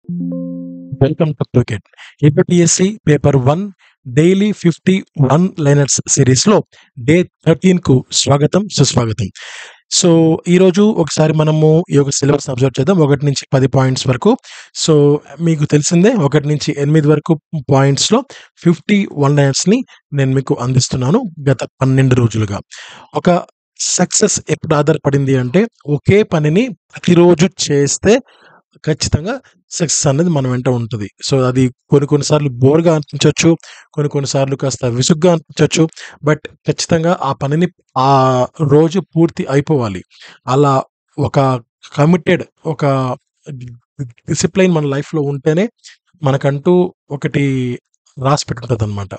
Welcome to cricket. APSC paper 1 daily 51 liners సిరీస్‌లో day 13కు స్వాగతం, సుస్వాగతం. సో, ఈరోజు ఒకసారి మనము ఈ యొక్క సిలబస్ అబ్జర్వ్ చేద్దాం. 1-10 పాయింట్స్ వరకు. సో, మీకు తెలిసిందే 1-8 వరకు పాయింట్స్‌లో 51 లైనర్స్‌ని నేను మీకు అందిస్తున్నాను గత 12 రోజులుగా. ఒక సక్సెస్ ఎప్పుడు ఆధారపడింది అంటే, ఒకే పనిని ప్రతిరోజు చేస్తే ఖచ్చితంగా సక్సెస్ అనేది మన వెంట ఉంటది. సో, అది కొన్ని సార్లు బోర్‌గా అనిపించొచ్చు. కొన్ని సార్లు కాస్త విసుగ్గా అనిపించొచ్చు. బట్ ఖచ్చితంగా ఆ పనిని ఆ రోజు పూర్తి అయిపోవాలి. అలా ఒక కమిటెడ్ ఒక డిసిప్లిన్ మన లైఫ్‌లో ఉంటేనే మనకంటూ ఒకటి రాసిపెట్టి ఉంటదనమాట.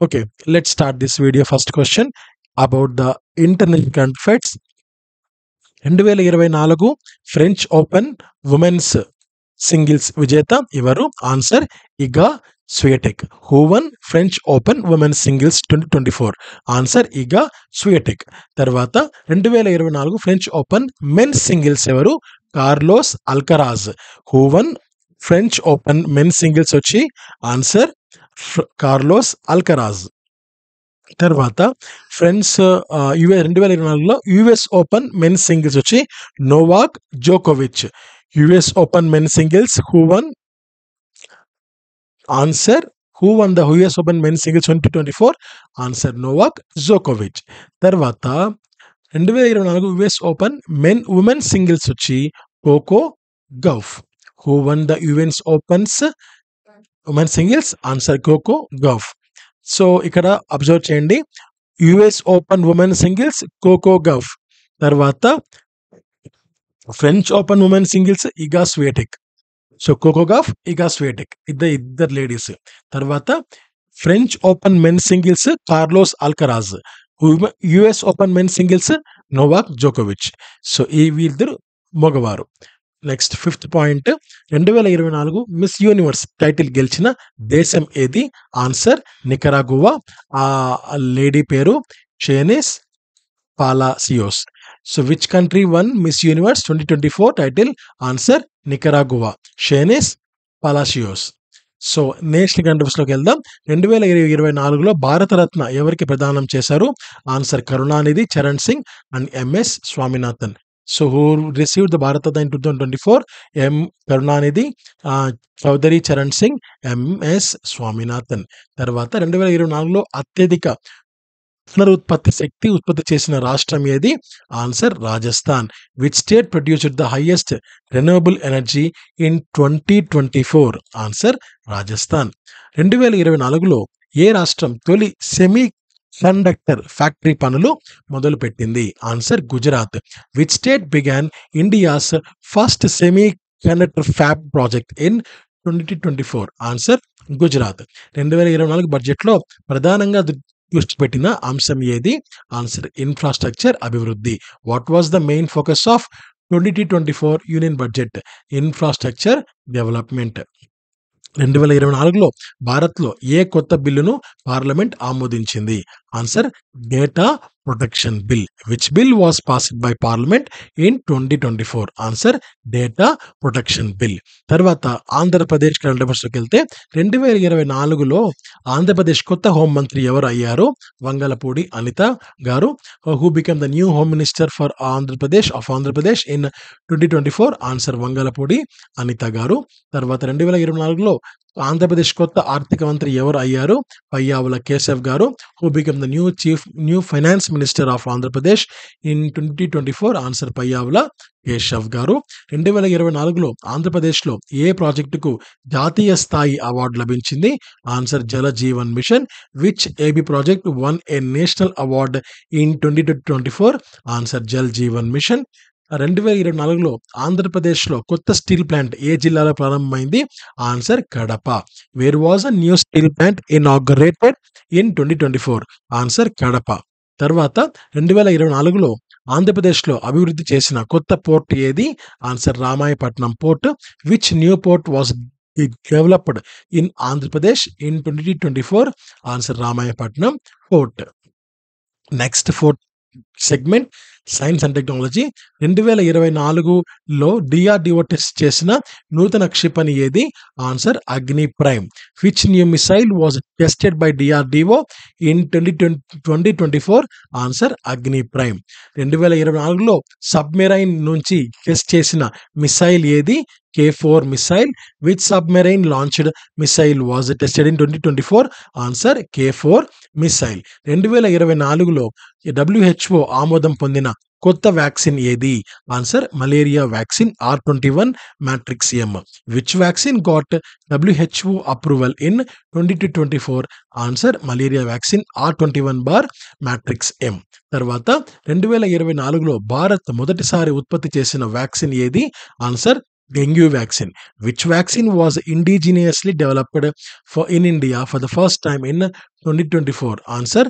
Okay. Let's start this video. First question about the international current affairs. 2024 French Open women's singles విజేత ఎవరు? Answer Iga Swiatek. Who won French Open women's singles 2024? Answer Iga Swiatek. తర్వాత 2024 ఫ్రెంచ్ ఓపెన్ మెన్స్ సింగిల్స్ ఎవరు? Carlos Alcaraz. Who won French Open men's singles వచ్చి answer Carlos Alcaraz. తర్వాత friends 2024లో US Open men's singles వచ్చి Novak జోకోవిచ్. US Open men's singles who one? Answer who won the US Open men's singles 2024? Answer Novak జోకోవిచ్. తర్వాత 2024 US Open women singles వచ్చి Coco Gauff. Who won the US Opens women singles? Answer Coco Gauff. So, ఇక్కడ observe చేయండి. US Open women singles Coco Gauff. తర్వాత French Open women singles Iga Swiatek. So, Coco Gauff, Iga Swiatek ఇద్దరు ladies. తర్వాత French Open men singles Carlos Alcaraz. US Open men singles Novak జోకోవిచ్. So, ఈ వీళ్ళిద్దరు మగవారు. Next fifth point. 2024 Miss Universe title గెలిచిన దేశం ఏది? Answer Nicaragua. ఆ లేడీ పేరు Sheynnis Palacios. So, which country won Miss Universe 2024 title? Answer Nicaragua. Sheynnis Palacios. So, national కంట్రీస్‌లోకి వెళ్దాం. 2024లో భారతరత్న ఎవరికి ప్రదానం చేశారు? Answer Karunanidhi, Charan Singh and MS Swaminathan. So, who received the Bharat Ratna in 2024? Karunanidhi, Chaudhary Charan Singh, MS Swaminathan. తర్వాత 2024లో అత్యధిక పునరుత్పత్తి శక్తి ఉత్పత్తి చేసిన రాష్ట్రం ఏది? Answer Rajasthan. Which state produced the highest renewable energy in 2024? Answer Rajasthan. 2024లో ఏ రాష్ట్రం తొలి సెమీ కండక్టర్ ఫ్యాక్టరీ పనులు మొదలుపెట్టింది? Answer Gujarat. Which state began India's first semiconductor fab project in 2024? Answer Gujarat. 2024 బడ్జెట్లో ప్రధానంగా దృష్టి పెట్టిన అంశం ఏది? ఆన్సర్ ఇన్ఫ్రాస్ట్రక్చర్ అభివృద్ధి. What was the main focus of 2024 union budget? Infrastructure development. 2024లో భారత్‌లో ఏ కొత్త బిల్లును పార్లమెంట్ ఆమోదించింది? Answer data protection bill. Which bill was passed by parliament in 2024? Answer data protection bill. తర్వాత ఆంధ్రప్రదేశ్ కరెంట్ అఫైర్స్‌లోకి వెళ్తే 2024లో ఆంధ్రప్రదేశ్ కొత్త హోంమంత్రి ఎవరు అయ్యారు? వంగలపూడి అనిత గారు. Who become the new home minister for Andhra Pradesh in 2024? Answer Vangalapudi Anitha గారు. తర్వాత 2024లో ఆంధ్రప్రదేశ్ కొత్త ఆర్థిక మంత్రి ఎవరు అయ్యారు? పయ్యావుల కేశవ్ గారు. Who become the new finance minister of Andhra Pradesh in 2024? Answer Payyavula Keshav గారు. 2024లో ఆంధ్రప్రదేశ్‌లో ఏ ప్రాజెక్టుకు జాతీయ స్థాయి అవార్డు లభించింది? Answer Jal Jeevan Mission. Which AB project won a national award in 2024? Answer Jal Jeevan Mission. 2024లో ఆంధ్రప్రదేశ్‌లో కొత్త స్టీల్ ప్లాంట్ ఏ జిల్లాలో ప్రారంభమైంది? Answer Kadapa. Where was a new steel plant inaugurated in 2024? Answer Kadapa. తర్వాత 2024లో ఆంధ్రప్రదేశ్‌లో అభివృద్ధి చేసిన కొత్త పోర్ట్ ఏది? Answer Ramayapatnam port. Which new port was developed in Andhra Pradesh in 2024? Answer Ramayapatnam port. Next fourth segment science and technology 2024లో DRDO test చేసిన నూతన క్షిపణి ఏది? ఆన్సర్ అగ్ని prime. Which new missile was tested by DRDO in 2024? Answer అగ్ని prime. 2024లో submarine నుంచి test చేసిన missile ఏది? K4 missile. Which submarine launched missile was tested in 2024? Answer K4 missile. 2024లో WHO ఆమోదం పొందిన కొత్త వ్యాక్సిన్ ఏది? Answer malaria vaccine R21-M. Which vaccine got WHO approval in 2024? Answer malaria vaccine R21-M. తర్వాత 2024లో భారత్ మొదటిసారి ఉత్పత్తి చేసిన వ్యాక్సిన్ ఏది? Answer dengue vaccine. Which vaccine was indigenously developed in India for the first time in 2024? Answer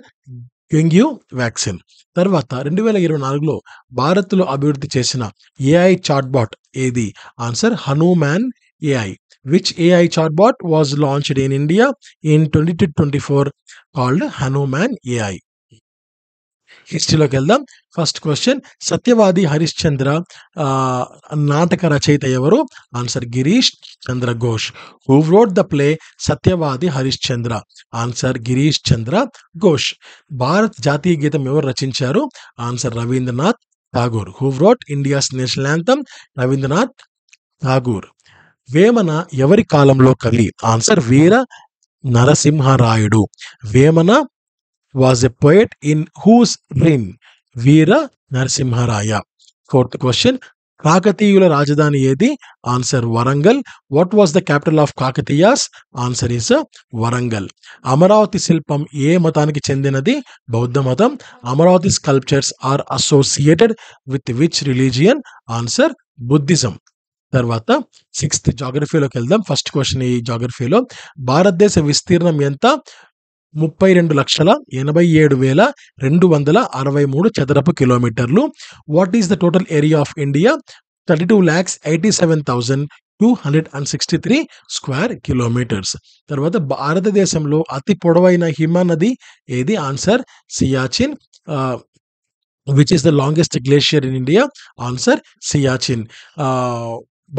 dengue vaccine. తర్వాత 2024లో భారత్లో అభివృద్ధి చేసిన AI chatbot ఏది? Answer Hanuman AI. Which AI chatbot was launched in India in 2024 called Hanuman AI? హిస్టరీలోకి వెళ్దాం. First question, Satyavadi Harishchandra నాటక రచయిత ఎవరు? Answer Girish Chandra Ghosh. Who wrote the play Satyavadi Harishchandra? Answer Girish Chandra Ghosh. Bharat జాతీయ గీతం ఎవరు రచించారు? Answer Rabindranath Tagore. Who wrote India's national anthem? Rabindranath Tagore. Vemana ఎవరి కాలంలో కవి? Answer Veera Narasimharayudu. Vemana was a poet in whose reign? Veera Narasimharaya. Fourth question, కాకతీయుల రాజధాని ఏది? Answer Warangal. What was the capital of Kakatiyas? Answer is Warangal. Amaravati శిల్పం ఏ మతానికి చెందినది? బౌద్ధ మతం. Amaravati sculptures are associated with which religion? Answer Buddhism. తర్వాత సిక్స్త్ జాగ్రఫీలోకి వెళ్దాం. ఫస్ట్ క్వశ్చన్ ఈ జాగ్రఫీలో, భారతదేశ విస్తీర్ణం ఎంత? 32,87,263 చదరపు కిలోమీటర్లు. What is the total area of India? 32,87,263 square kilometres. తర్వాత భారతదేశంలో అతి పొడవైన హిమనది ఏది? Answer Siachen. Which is the longest glacier in India? Answer Siachen.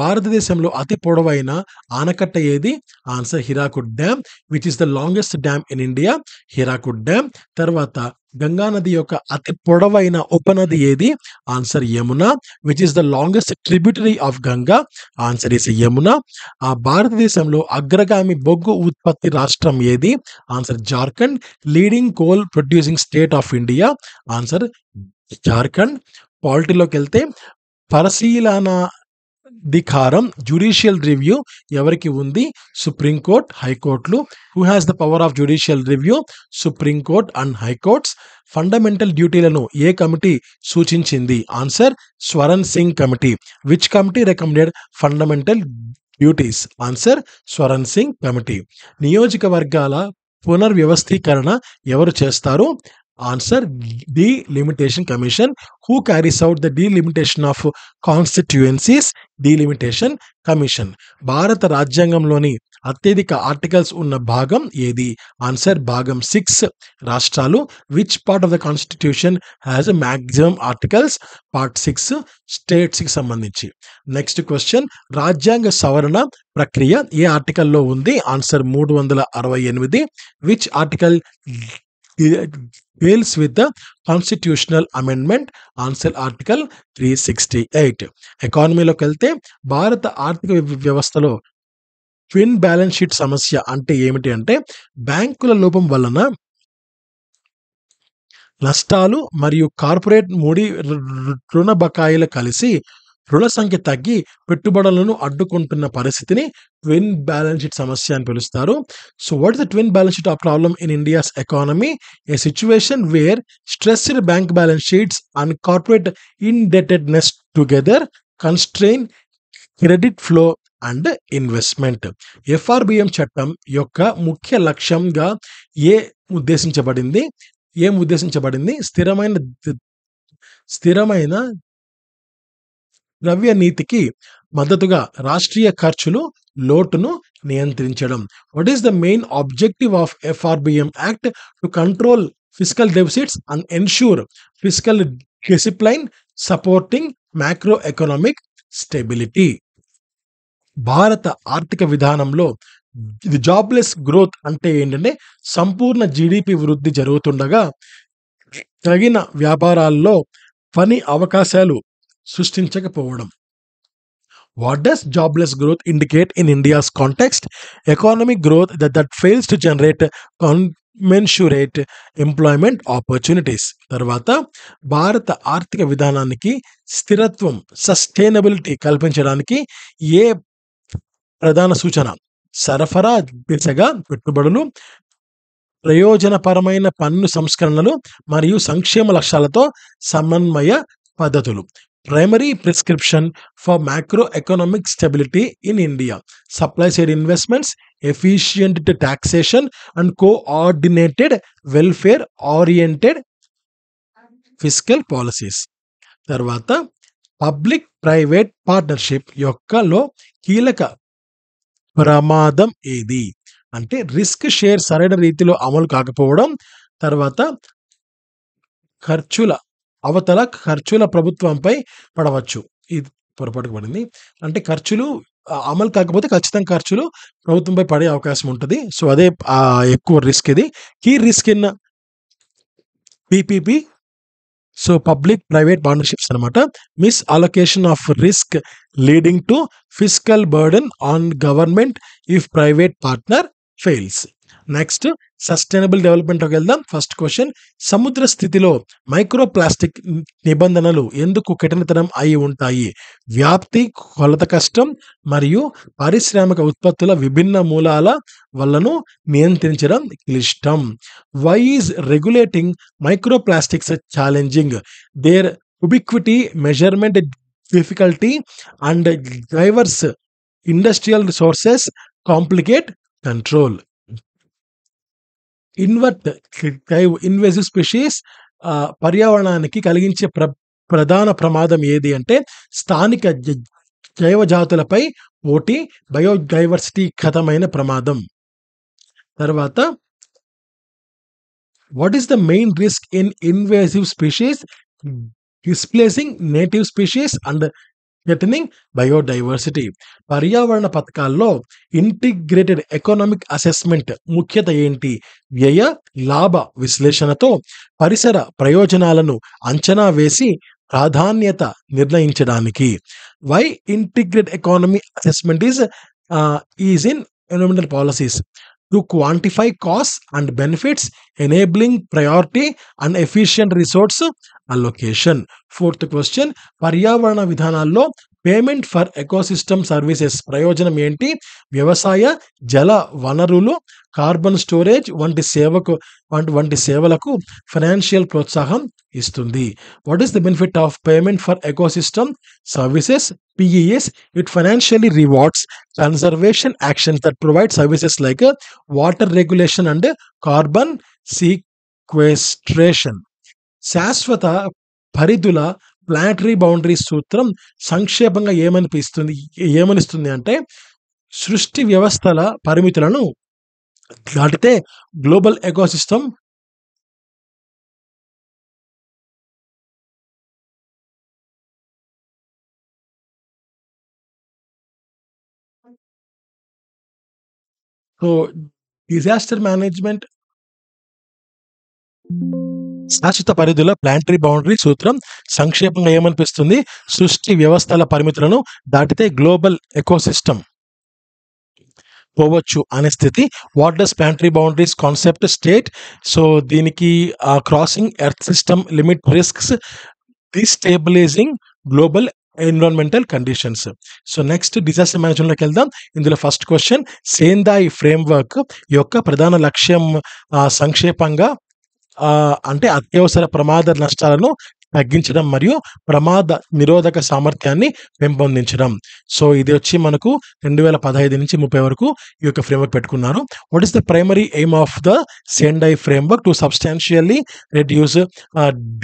భారతదేశంలో అతి పొడవైన ఆనకట్ట ఏది? Answer Hirakud dam. Which is the longest dam in India? Hirakud dam. తర్వాత గంగా నది యొక్క అతి పొడవైన ఉపనది ఏది? Answer Yamuna. Which is the longest tributary of Ganga? Answer is Yamuna. ఆ భారతదేశంలో అగ్రగామి బొగ్గు ఉత్పత్తి రాష్ట్రం ఏది? Answer Jharkhand. Leading coal producing state of India? Answer Jharkhand. పాలిటీలోకి వెళ్తే, పరిశీలనాధికారం జ్యుడిషియల్ రివ్యూ ఎవరికి ఉంది? సుప్రీంకోర్ట్, హైకోర్టులు. Who has the power of judicial review? Supreme Court and High Courts. Fundamental డ్యూటీలను ఏ కమిటీ సూచించింది? Answer Swaran Singh committee. Which committee recommended fundamental duties? Answer Swaran Singh committee. నియోజకవర్గాల పునర్వ్యవస్థీకరణ ఎవరు చేస్తారు? Answer delimitation commission. Who carries out the delimitation of constituencies? Delimitation commission. భారత రాజ్యాంగంలోని అత్యధిక ఆర్టికల్స్ ఉన్న భాగం ఏది? ఆన్సర్ భాగం 6 రాష్ట్రాలు. Which part of the constitution has maximum articles? Part 6 స్టేట్స్కి సంబంధించి. నెక్స్ట్ క్వశ్చన్, రాజ్యాంగ సవరణ ప్రక్రియ ఏ ఆర్టికల్లో ఉంది? Answer 368. Which article deals with the constitutional amendment? Answer article 368. ఎకానమీలోకి వెళ్తే, భారత ఆర్థిక వ్యవస్థలో ట్విన్ బ్యాలెన్స్ షీట్ సమస్య అంటే ఏమిటి అంటే, బ్యాంకుల లోపం వలన నష్టాలు మరియు కార్పొరేట్ ముడి రుణ బకాయిలు కలిసి రుణ సంఖ్య తగ్గి పెట్టుబడులను అడ్డుకుంటున్న పరిస్థితిని ట్విన్ బ్యాలెన్స్ షీట్ సమస్య అని పిలుస్తారు. So what is the twin balance sheet of problem in India's economy? A situation where stressed bank balance sheets and corporate indebtedness together constrain credit flow and investment. FRBM చట్టం యొక్క ముఖ్య లక్ష్యంగా ఏం ఉద్దేశించబడింది? స్థిరమైన ద్రవ్య నీతికి మద్దతుగా రాష్ట్రీయ ఖర్చులు లోటును నియంత్రించడం. What is the main objective of FRBM act? To control physical deficits and ensure physical discipline supporting macro economic stability. భారత ఆర్థిక విధానంలో ఇది జాబ్లెస్ గ్రోత్ అంటే ఏంటంటే సంపూర్ణ జీడిపి వృద్ధి జరుగుతుండగా తగిన వ్యాపారాల్లో పని అవకాశాలు సృష్టించకపోవడం. What does jobless growth indicate in India's context? Economic growth that fails to generate commensurate employment opportunities. తర్వాత భారత ఆర్థిక విధానానికి స్థిరత్వం సస్టైనబిలిటీ కల్పించడానికి ఏ ప్రధాన సూచన? సరఫరా దిశగా పెట్టుబడులు, ప్రయోజనపరమైన పన్ను సంస్కరణలు మరియు సంక్షేమ లక్ష్యాలతో సమన్వయ పద్ధతులు. Primary prescription for macro economic stability in India. Supply side investments, efficient taxation and coordinated welfare oriented fiscal policies. తర్వాత పబ్లిక్ ప్రైవేట్ పార్ట్నర్షిప్ యొక్కలో కీలక ప్రమాదం ఏది అంటే రిస్క్ షేర్ సరైన రీతిలో అమలు కాకపోవడం. తర్వాత ఖర్చుల ప్రభుత్వంపై పడవచ్చు. ఇది పొరపాటుకు పడింది. అంటే ఖర్చులు అమలు కాకపోతే ఖచ్చితంగా ఖర్చులు ప్రభుత్వంపై పడే అవకాశం ఉంటుంది. సో అదే ఎక్కువ రిస్క్. ఇది key risk in PPP. So public private partnerships అనమాట. Misallocation of risk leading to fiscal burden on government if private partner fails. Next sustainable డెవలప్మెంట్కి వెళ్దాం. ఫస్ట్ క్వశ్చన్, సముద్ర స్థితిలో మైక్రో ప్లాస్టిక్ నిబంధనలు ఎందుకు కఠినతరం అయి ఉంటాయి? వ్యాప్తి, కొలత కష్టం మరియు పారిశ్రామిక ఉత్పత్తుల విభిన్న మూలాల వల్లను నియంత్రించడం క్లిష్టం. Why is regulating microplastics challenging? Their ubiquity, measurement difficulty and diverse industrial resources complicate control. Invasive species పర్యావరణానికి కలిగించే ప్రధాన ప్రమాదం ఏది అంటే స్థానిక జైవ జాతులపై పోటీ, బయోడైవర్సిటీ ఖతమైన ప్రమాదం. తర్వాత what is the main risk in invasive species? Displacing native species and threatening biodiversity. పర్యావరణ పథకాల్లో ఇంటిగ్రేటెడ్ ఎకనామిక్ అసెస్మెంట్ ముఖ్యత ఏంటి? వ్యయ లాభ విశ్లేషణతో పరిసర ప్రయోజనాలను అంచనా వేసి ప్రాధాన్యత నిర్ణయించడానికి. Why integrated economy assessment is in environmental policies? To quantify cost and benefits, enabling priority and efficient resource allocation. Fourth question, పర్యావరణ విధానాల్లో పేమెంట్ ఫర్ ఎకోసిస్టమ్ సర్వీసెస్ ప్రయోజనం ఏంటి? వ్యవసాయ, జల వనరులు, కార్బన్ స్టోరేజ్ వంటి సేవలకు ఫైనాన్షియల్ ప్రోత్సాహం ఇస్తుంది. What is the benefit of payment for ecosystem services? PES, it financially rewards conservation actions that provide services like water regulation and carbon sequestration. శాశ్వత పరిధుల ప్లానటరీ బౌండరీస్ సూత్రం సంక్షేపంగా ఏమనిస్తుంది అంటే సృష్టి వ్యవస్థల పరిమితులను దాటితే గ్లోబల్ ఎకోసిస్టమ్ డిజాస్టర్ మేనేజ్మెంట్. శాశ్వత పరిధుల ప్లానటరీ బౌండరీ సూత్రం సంక్షేపంగా ఏమనిపిస్తుంది? సృష్టి వ్యవస్థల పరిమితులను దాటితే గ్లోబల్ ఎకోసిస్టమ్ పోవచ్చు అనే స్థితి. What does planetary boundaries concept state? So దీనికి crossing earth system limit risks, destabilising global environmental conditions. So next disaster మేనేజ్మెంట్లోకి వెళ్దాం. ఇందులో ఫస్ట్ క్వశ్చన్, సేందాయ్ ఫ్రేమ్వర్క్ యొక్క ప్రధాన లక్ష్యం సంక్షేపంగా అంటే అత్యవసర ప్రమాద నష్టాలను తగ్గించడం మరియు ప్రమాద నిరోధక సామర్థ్యాన్ని పెంపొందించడం. సో ఇది వచ్చి మనకు 2015 నుంచి 30 వరకు ఈ యొక్క ఫ్రేమ్వర్క్ పెట్టుకున్నారు. What is the primary aim of the Sendai framework? To substantially reduce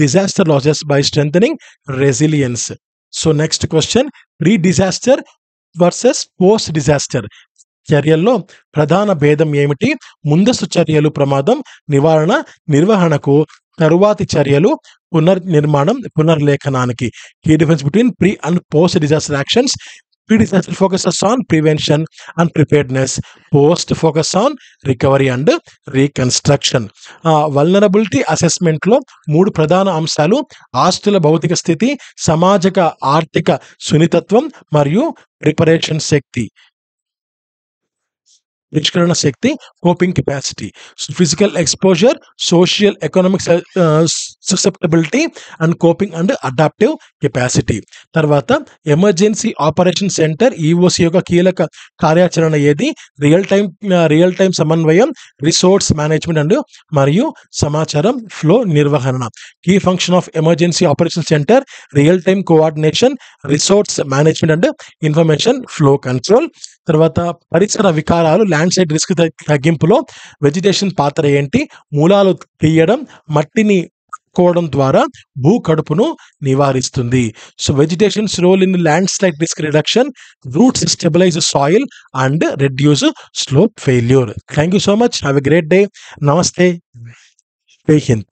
disaster losses by strengthening resilience. So next question, pre disaster versus post disaster చర్యల్లో ప్రధాన భేదం ఏమిటి? ముందస్తు చర్యలు ప్రమాదం నిర్వహణకు తరువాతి చర్యలు పునర్నిర్మాణం, పునర్లేఖనానికి. Key difference between pre and post disaster actions. Pre-disaster focuses on prevention and preparedness. Post focus on recovery and reconstruction. Vulnerability అసెస్మెంట్లో 3 ప్రధాన అంశాలు: ఆస్తుల భౌతిక స్థితి, సామాజిక ఆర్థిక సున్నితత్వం మరియు ప్రిపరేషన్ శక్తి, నిష్కరణ శక్తి, coping capacity. Physical exposure, social economic susceptibility and coping and adaptive capacity. తర్వాత ఎమర్జెన్సీ ఆపరేషన్ సెంటర్ ఈఓసి యొక్క కీలక కార్యాచరణ ఏది? రియల్ టైం సమన్వయం, రిసోర్స్ మేనేజ్మెంట్ అండ్ మరియు సమాచారం ఫ్లో నిర్వహణ. Key function of emergency operation centre: real time coordination, resource management and information flow control. తర్వాత పరిసర వికారాలు, ల్యాండ్ సైడ్ రిస్క్ తగ్గింపులో వెజిటేషన్ పాత్ర ఏంటి? మూలాలు తీయడం, మట్టిని కోవడం ద్వారా భూ కడుపును నివారిస్తుంది. So vegetation's role in land slide risk reduction, roots stabilize soil and reduce slope failure. Thank you so much. Have a great day. నమస్తే. జై హింద్.